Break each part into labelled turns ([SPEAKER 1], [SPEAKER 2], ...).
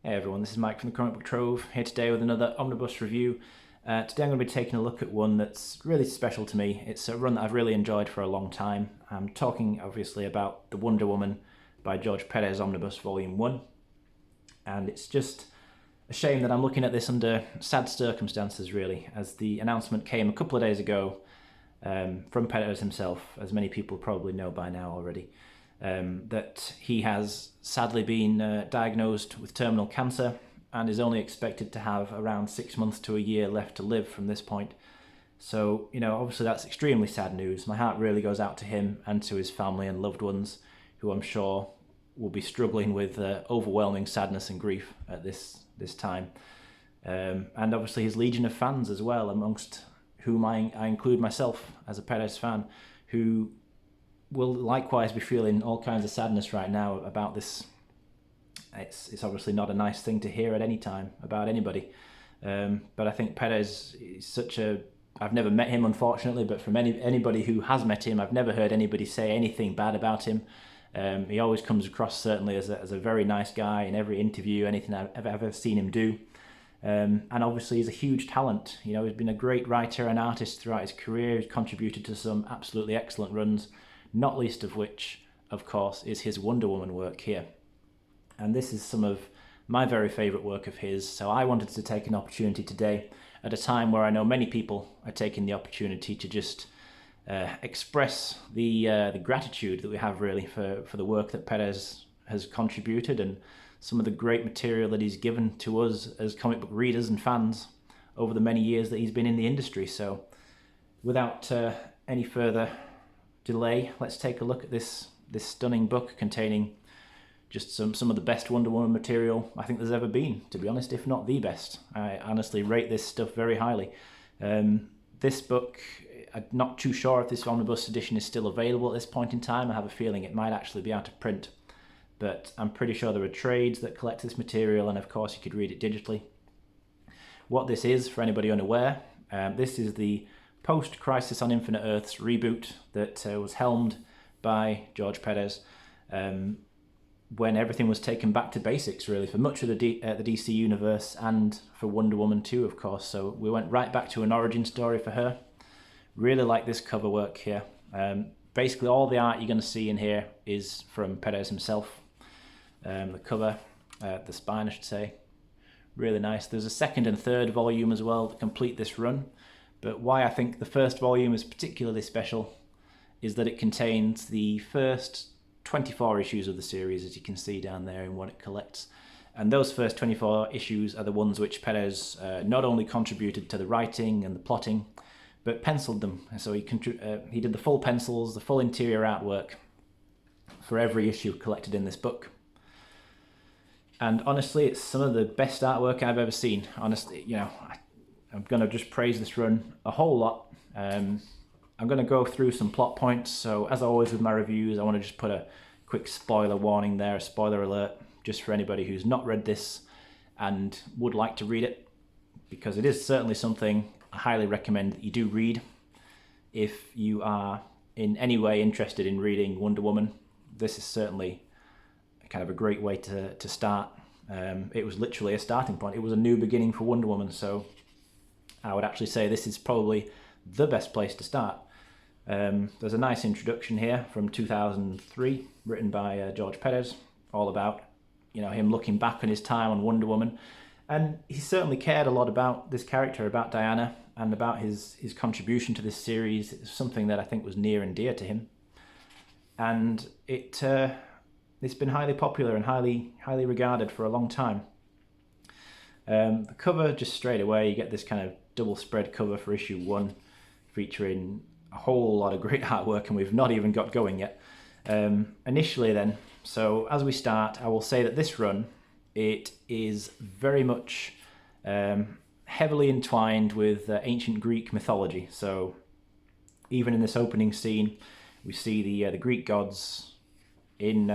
[SPEAKER 1] Hey everyone, this is Mike from the Comic Book Trove, here today with another Omnibus review. Today I'm going to be taking a look at one that's really special to me. It's a run that I've really enjoyed for a long time. I'm talking obviously about The Wonder Woman by George Perez Omnibus Volume 1. And it's just a shame that I'm looking at this under sad circumstances really, as the announcement came a couple of days ago from Pérez himself, as many people probably know by now already. That he has sadly been diagnosed with terminal cancer and is only expected to have around 6 months to a year left to live from this point. So, obviously that's extremely sad news. My heart really goes out to him and to his family and loved ones, who I'm sure will be struggling with overwhelming sadness and grief at this time. And obviously his legion of fans as well, amongst whom I include myself as a Pérez fan, who will likewise be feeling all kinds of sadness right now about this. It's obviously not a nice thing to hear at any time about anybody. But I think Pérez is such a... I've never met him, unfortunately, but from anybody who has met him, I've never heard anybody say anything bad about him. He always comes across certainly as a very nice guy in every interview, anything I've ever seen him do. And obviously he's a huge talent. He's been a great writer and artist throughout his career. He's contributed to some absolutely excellent runs, not least of which, of course, is his Wonder Woman work here. And this is some of my very favourite work of his, so I wanted to take an opportunity today, at a time where I know many people are taking the opportunity to just express the gratitude that we have really for the work that Pérez has contributed and some of the great material that he's given to us as comic book readers and fans over the many years that he's been in the industry. So without any further delay, let's take a look at this stunning book containing just some of the best Wonder Woman material I think there's ever been, to be honest, if not the best. I honestly rate this stuff very highly. This book, I'm not too sure if this Omnibus edition is still available at this point in time. I have a feeling it might actually be out of print, but I'm pretty sure there are trades that collect this material, and of course you could read it digitally. What this is, for anybody unaware, this is the post-Crisis on Infinite Earths reboot that was helmed by George Perez when everything was taken back to basics, really, for much of the DC universe and for Wonder Woman too, of course. So we went right back to an origin story for her. Really like this cover work here. Basically all the art you're going to see in here is from Perez himself. The cover, the spine I should say, really nice. There's a second and third volume as well to complete this run. But why I think the first volume is particularly special is that it contains the first 24 issues of the series, as you can see down there in what it collects. And those first 24 issues are the ones which Perez not only contributed to the writing and the plotting, but penciled them. So he did the full pencils, the full interior artwork for every issue collected in this book. And honestly, it's some of the best artwork I've ever seen. Honestly, I'm going to just praise this run a whole lot. I'm going to go through some plot points, so as always with my reviews, I want to just put a quick spoiler warning there, a spoiler alert, just for anybody who's not read this and would like to read it, because it is certainly something I highly recommend that you do read. If you are in any way interested in reading Wonder Woman, this is certainly kind of a great way to start. It was literally a starting point. It was a new beginning for Wonder Woman, so I would actually say this is probably the best place to start. There's a nice introduction here from 2003, written by George Perez, all about him looking back on his time on Wonder Woman, and he certainly cared a lot about this character, about Diana, and about his contribution to this series. It's something that I think was near and dear to him, and it's been highly popular and highly regarded for a long time. The cover, just straight away, you get this kind of double spread cover for issue 1, featuring a whole lot of great artwork, and we've not even got going yet. Initially then, so as we start, I will say that this run, it is very much heavily entwined with ancient Greek mythology. So even in this opening scene, we see the Greek gods in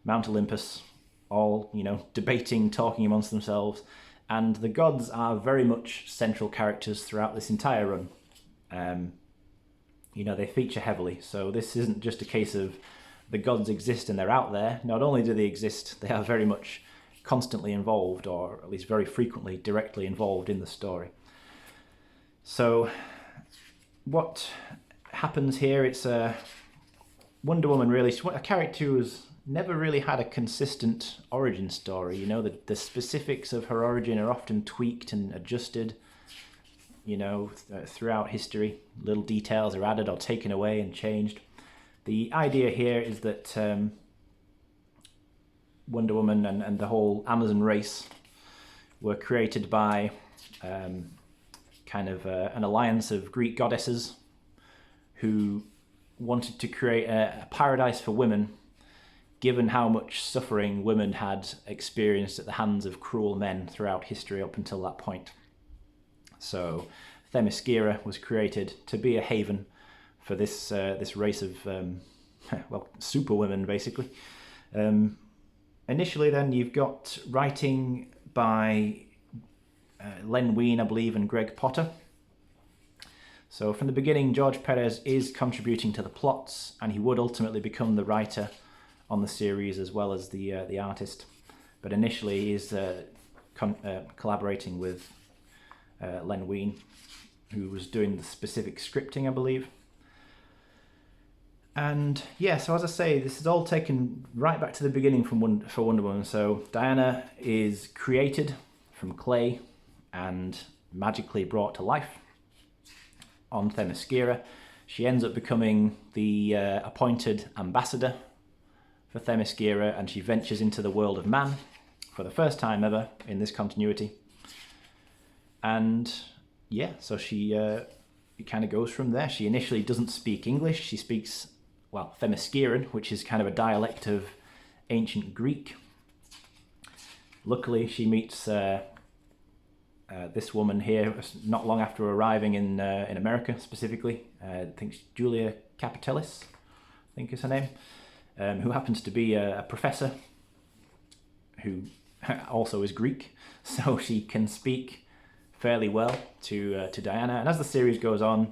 [SPEAKER 1] Mount Olympus, all debating, talking amongst themselves, and the gods are very much central characters throughout this entire run. They feature heavily, so this isn't just a case of the gods exist and they're out there. Not only do they exist, they are very much constantly involved, or at least very frequently directly involved in the story. So what happens here, it's Wonder Woman really, she's a character who's never really had a consistent origin story. You know, the specifics of her origin are often tweaked and adjusted, you know, throughout history. Little details are added or taken away and changed. The idea here is that Wonder Woman and the whole Amazon race were created by kind of an alliance of Greek goddesses who wanted to create a paradise for women, given how much suffering women had experienced at the hands of cruel men throughout history up until that point. So Themyscira was created to be a haven for this race of well, super women, basically. Initially then you've got writing by Len Wein, I believe, and Greg Potter. So from the beginning, George Perez is contributing to the plots, and he would ultimately become the writer on the series as well as the artist. But initially he is collaborating with Len Wein, who was doing the specific scripting, I believe. And yeah, so as I say, this is all taken right back to the beginning for Wonder Woman. So Diana is created from clay and magically brought to life on Themyscira. She ends up becoming the appointed ambassador for Themyscira, and she ventures into the world of man for the first time ever in this continuity. And yeah, so she it kind of goes from there. She initially doesn't speak English. She speaks, well, Themysciran, which is kind of a dialect of ancient Greek. Luckily, she meets this woman here not long after arriving in America, specifically. I think it's Julia Capitelis, I think is her name, who happens to be a professor who also is Greek, so she can speak fairly well to Diana. And as the series goes on,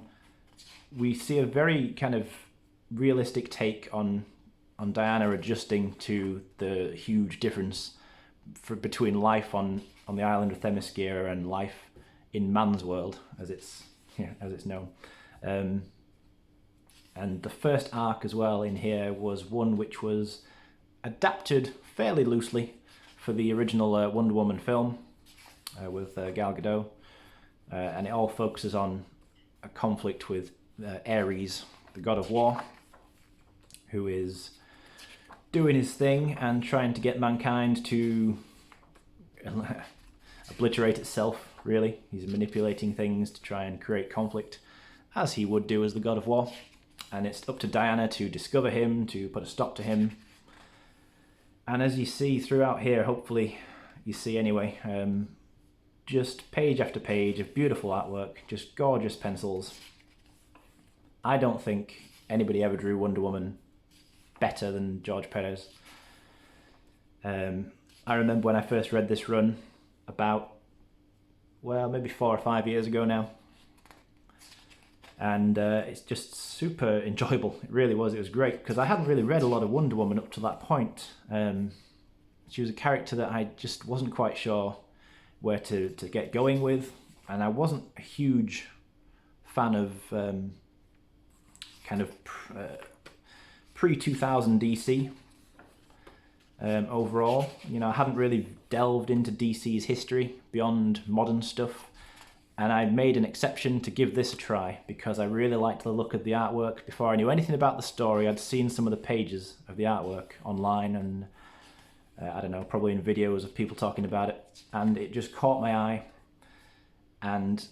[SPEAKER 1] we see a very kind of realistic take on Diana adjusting to the huge difference between life on the island of Themyscira and life in man's world, as it's known. And the first arc as well in here was one which was adapted fairly loosely for the original Wonder Woman film with Gal Gadot, and it all focuses on a conflict with Ares, the god of war, who is doing his thing and trying to get mankind to obliterate itself, really. He's manipulating things to try and create conflict, as he would do as the god of war. And it's up to Diana to discover him, to put a stop to him. And as you see throughout here, hopefully you see anyway, just page after page of beautiful artwork, just gorgeous pencils. I don't think anybody ever drew Wonder Woman better than George Perez. I remember when I first read this run about, well, maybe 4 or 5 years ago now. And it's just super enjoyable. It really was. It was great because I hadn't really read a lot of Wonder Woman up to that point. She was a character that I just wasn't quite sure where to get going with. And I wasn't a huge fan of kind of pre-2000 DC overall. You know, I hadn't really delved into DC's history beyond modern stuff, and I made an exception to give this a try because I really liked the look of the artwork. Before I knew anything about the story, I'd seen some of the pages of the artwork online and I don't know, probably in videos of people talking about it, and it just caught my eye, and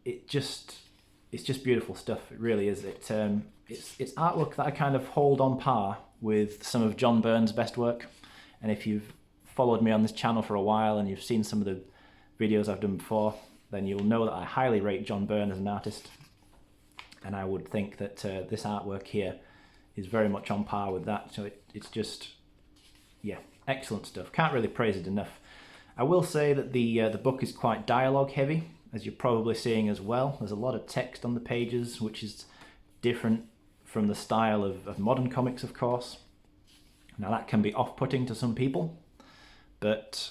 [SPEAKER 1] it's just beautiful stuff. It really is. It's artwork that I kind of hold on par with some of John Byrne's best work. And if you've followed me on this channel for a while and you've seen some of the videos I've done before, then you'll know that I highly rate John Byrne as an artist. And I would think that this artwork here is very much on par with that. So it's just, yeah, excellent stuff. Can't really praise it enough. I will say that the book is quite dialogue heavy, as you're probably seeing as well. There's a lot of text on the pages, which is different from the style of modern comics, of course. Now that can be off-putting to some people, but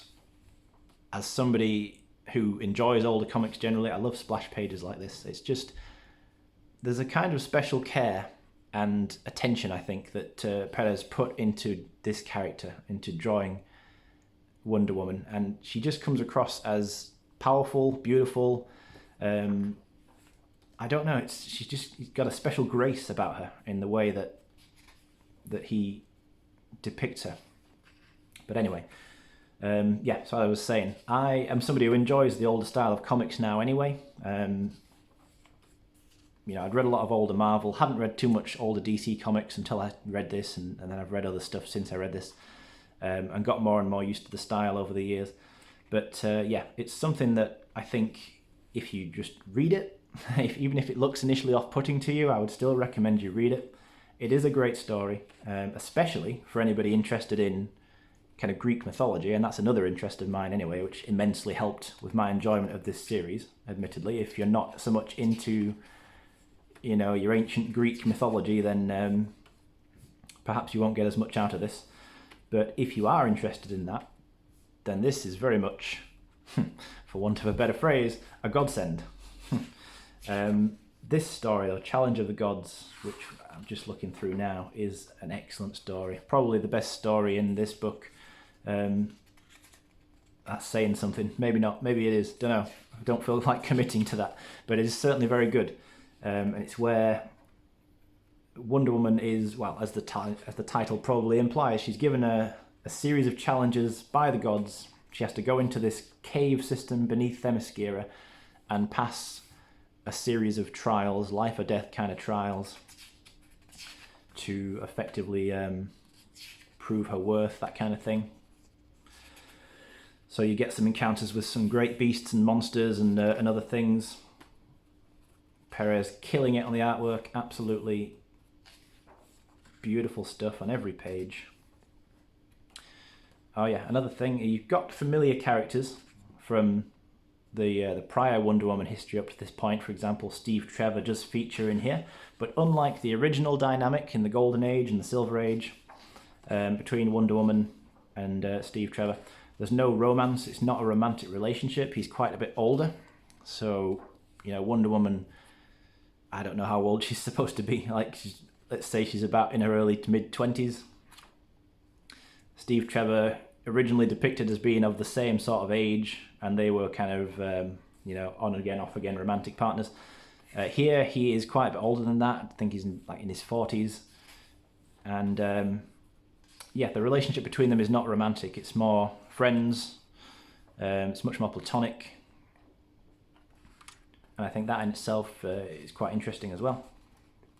[SPEAKER 1] as somebody who enjoys older comics generally, I love splash pages like this. It's just, there's a kind of special care and attention, I think, that Perez put into this character, into drawing Wonder Woman, and she just comes across as powerful, beautiful. I don't know, she's got a special grace about her in the way that he depicts her. But anyway, so I was saying, I am somebody who enjoys the older style of comics now anyway. I'd read a lot of older Marvel, hadn't read too much older DC comics until I read this, and then I've read other stuff since I read this, and got more and more used to the style over the years. But it's something that I think if you just read it, even if it looks initially off-putting to you, I would still recommend you read it. It is a great story, especially for anybody interested in kind of Greek mythology, and that's another interest of mine anyway, which immensely helped with my enjoyment of this series, admittedly. If you're not so much into your ancient Greek mythology, then perhaps you won't get as much out of this. But if you are interested in that, then this is very much, for want of a better phrase, a godsend. This story, The Challenge of the Gods, which I'm just looking through now, is an excellent story. Probably the best story in this book. That's saying something. Maybe not. Maybe it is. Don't know. I don't feel like committing to that. But it is certainly very good. And it's where Wonder Woman is, well, as the title probably implies, she's given a series of challenges by the gods. She has to go into this cave system beneath Themyscira and pass a series of trials, life or death kind of trials, to effectively prove her worth, that kind of thing. So you get some encounters with some great beasts and monsters and other things. Perez killing it on the artwork, absolutely beautiful stuff on every page. Oh yeah, another thing, you've got familiar characters from the prior Wonder Woman history up to this point. For example, Steve Trevor does feature in here, but unlike the original dynamic in the Golden Age and the Silver Age between Wonder Woman and Steve Trevor, there's no romance. It's not a romantic relationship. He's quite a bit older, so Wonder Woman, I don't know how old she's supposed to be. Let's say she's about in her early to mid-20s. Steve Trevor, originally depicted as being of the same sort of age, and they were kind of, on again, off again romantic partners. Here, he is quite a bit older than that. I think he's in his 40s. And the relationship between them is not romantic. It's more friends. It's much more platonic. And I think that in itself is quite interesting as well.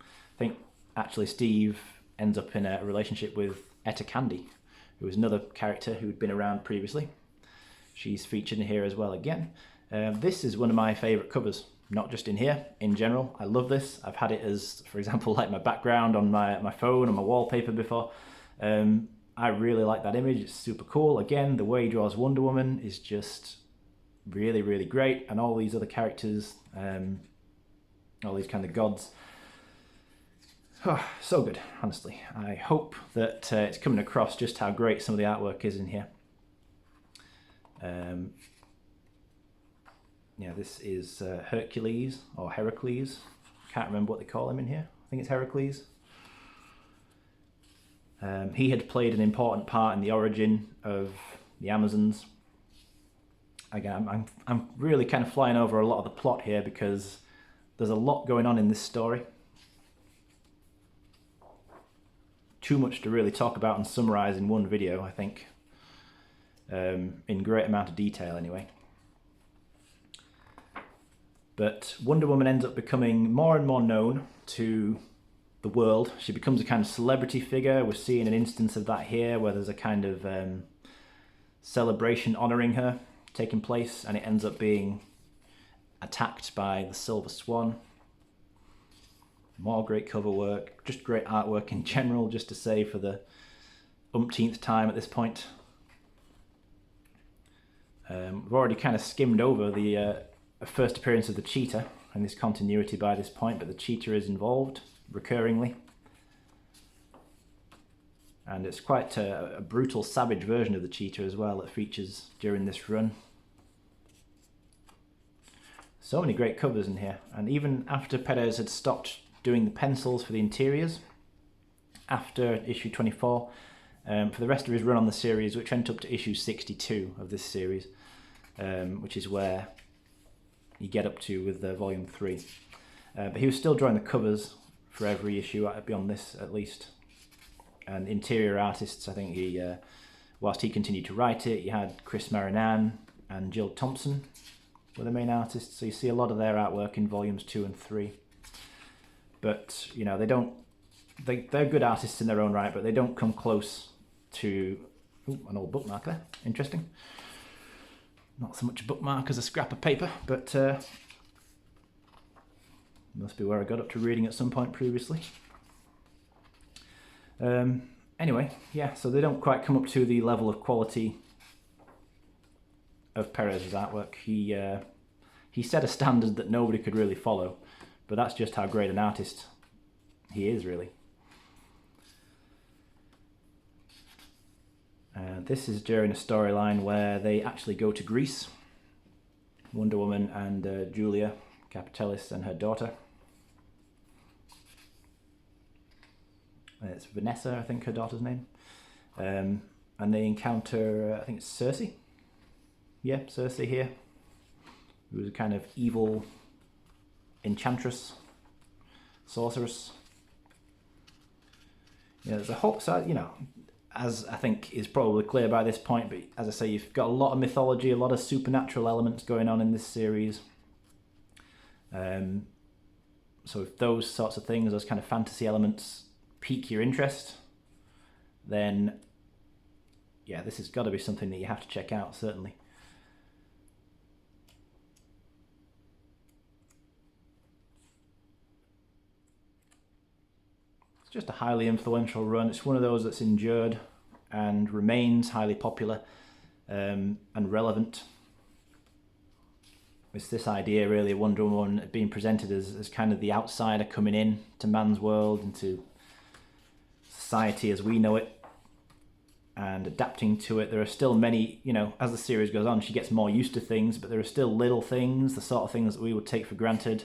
[SPEAKER 1] I think actually Steve ends up in a relationship with Etta Candy, who was another character who'd been around previously. She's featured in here as well again. This is one of my favourite covers, not just in here, in general. I love this. I've had it as, for example, like my background on my phone, on my wallpaper before. I really like that image. It's super cool. Again, the way he draws Wonder Woman is just really, really great. And all these other characters, all these kind of gods. Oh, so good, honestly. I hope that it's coming across just how great some of the artwork is in here. This is Hercules, or Heracles. Can't remember what they call him in here. I think it's Heracles. He had played an important part in the origin of the Amazons. Again, I'm really kind of flying over a lot of the plot here because there's a lot going on in this story. Too much to really talk about and summarize in one video, I think. In great amount of detail anyway. But Wonder Woman ends up becoming more and more known to the world. She becomes a kind of celebrity figure. We're seeing an instance of that here where there's a kind of celebration honouring her taking place, and it ends up being attacked by the Silver Swan. More great cover work, just great artwork in general, just to say for the umpteenth time at this point. We've already kind of skimmed over the first appearance of the cheetah in this continuity by this point, but the cheetah is involved recurringly. And it's quite a brutal, savage version of the cheetah as well that features during this run. So many great covers in here. And even after Perez had stopped doing the pencils for the interiors, after issue 24, for the rest of his run on the series, which went up to issue 62 of this series, which is where you get up to with volume 3. But he was still drawing the covers for every issue, beyond this at least. And interior artists, I think he, whilst he continued to write it, you had Chris Marinan and Jill Thompson were the main artists. So you see a lot of their artwork in volumes 2 and 3. But, you know, they're good artists in their own right, but they don't come close to... Ooh, an old bookmark there. Interesting. Not so much a bookmark as a scrap of paper, but must be where I got up to reading at some point previously. Anyway, yeah, so they don't quite come up to the level of quality of Perez's artwork. He set a standard that nobody could really follow, but that's just how great an artist he is, really. This is during a storyline where they actually go to Greece. Wonder Woman and Julia Capitelis and her daughter. It's Vanessa, I think her daughter's name. And they encounter, I think it's Circe. Yeah, Circe here. Who's a kind of evil enchantress, sorceress. Yeah, there's a whole, so, you know, as I think is probably clear by this point, but as I say, you've got a lot of mythology, a lot of supernatural elements going on in this series. So if those sorts of things, those kind of fantasy elements pique your interest, then yeah, this has got to be something that you have to check out, certainly. It's just a highly influential run. It's one of those that's endured and remains highly popular and relevant. It's this idea, really, Wonder Woman being presented as kind of the outsider coming in to man's world, into society as we know it, and adapting to it. There are still many, you know, as the series goes on, she gets more used to things, but there are still little things, the sort of things that we would take for granted,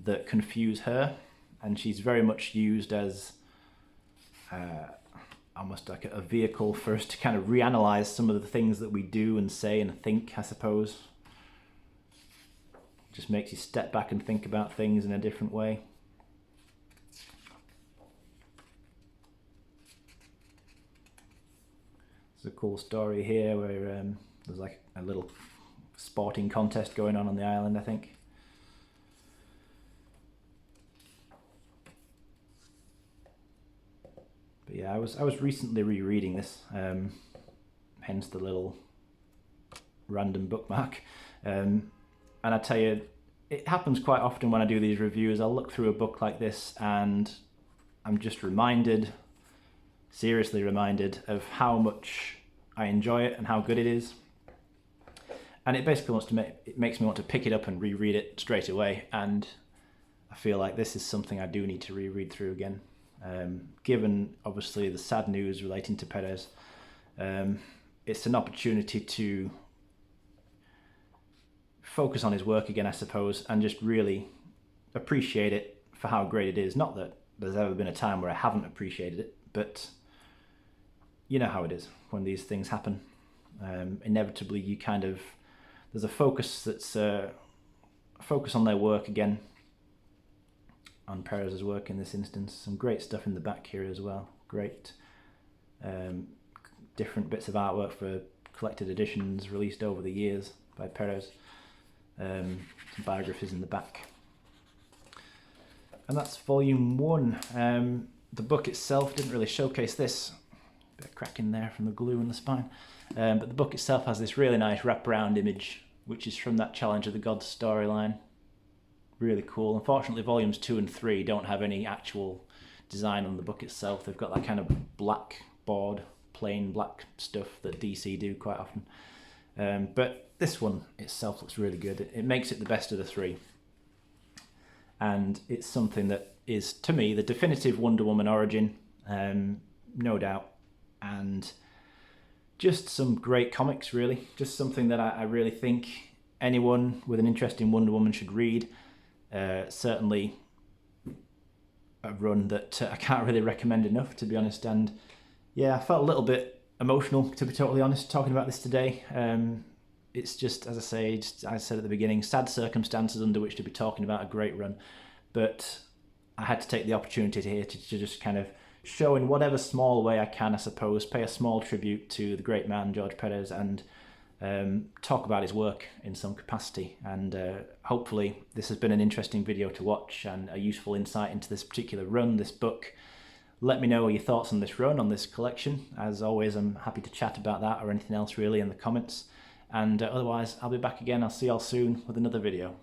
[SPEAKER 1] that confuse her. And she's very much used as almost like a vehicle for us to kind of reanalyze some of the things that we do and say and think, I suppose. Just makes you step back and think about things in a different way. There's a cool story here where there's like a little sporting contest going on the island, I think. But yeah, I was recently rereading this, hence the little random bookmark. And I tell you, it happens quite often when I do these reviews. I'll look through a book like this and I'm just reminded, seriously reminded, of how much I enjoy it and how good it is. And it basically it makes me want to pick it up and reread it straight away. And I feel like this is something I do need to reread through again. Given, obviously, the sad news relating to Perez, it's an opportunity to focus on his work again, I suppose, and just really appreciate it for how great it is. Not that there's ever been a time where I haven't appreciated it, but you know how it is when these things happen. Inevitably, you kind of, there's a focus that's a focus on their work again, on Perez's work in this instance. Some great stuff in the back here as well. Great different bits of artwork for collected editions released over the years by Perez. Some biographies in the back. And that's volume 1. The book itself didn't really showcase this. Bit of crack in there from the glue in the spine. But the book itself has this really nice wraparound image, which is from that Challenge of the Gods storyline. Really cool. Unfortunately, volumes 2 and 3 don't have any actual design on the book itself. They've got that kind of black board, plain black stuff that DC do quite often. But this one itself looks really good. It makes it the best of the 3. And it's something that is, to me, the definitive Wonder Woman origin. no doubt. And just some great comics, really. Just something that I really think anyone with an interest in Wonder Woman should read. Certainly a run that I can't really recommend enough, to be honest. And yeah, I felt a little bit emotional, to be totally honest, talking about this today. It's just, as I say, just, as I said at the beginning, sad circumstances under which to be talking about a great run. But I had to take the opportunity here to just kind of show in whatever small way I can, I suppose, pay a small tribute to the great man, George Perez, and talk about his work in some capacity. And hopefully this has been an interesting video to watch and a useful insight into this particular run, this book. Let me know your thoughts on this run, on this collection. As always, I'm happy to chat about that or anything else really in the comments. And otherwise, I'll be back again. I'll see y'all soon with another video.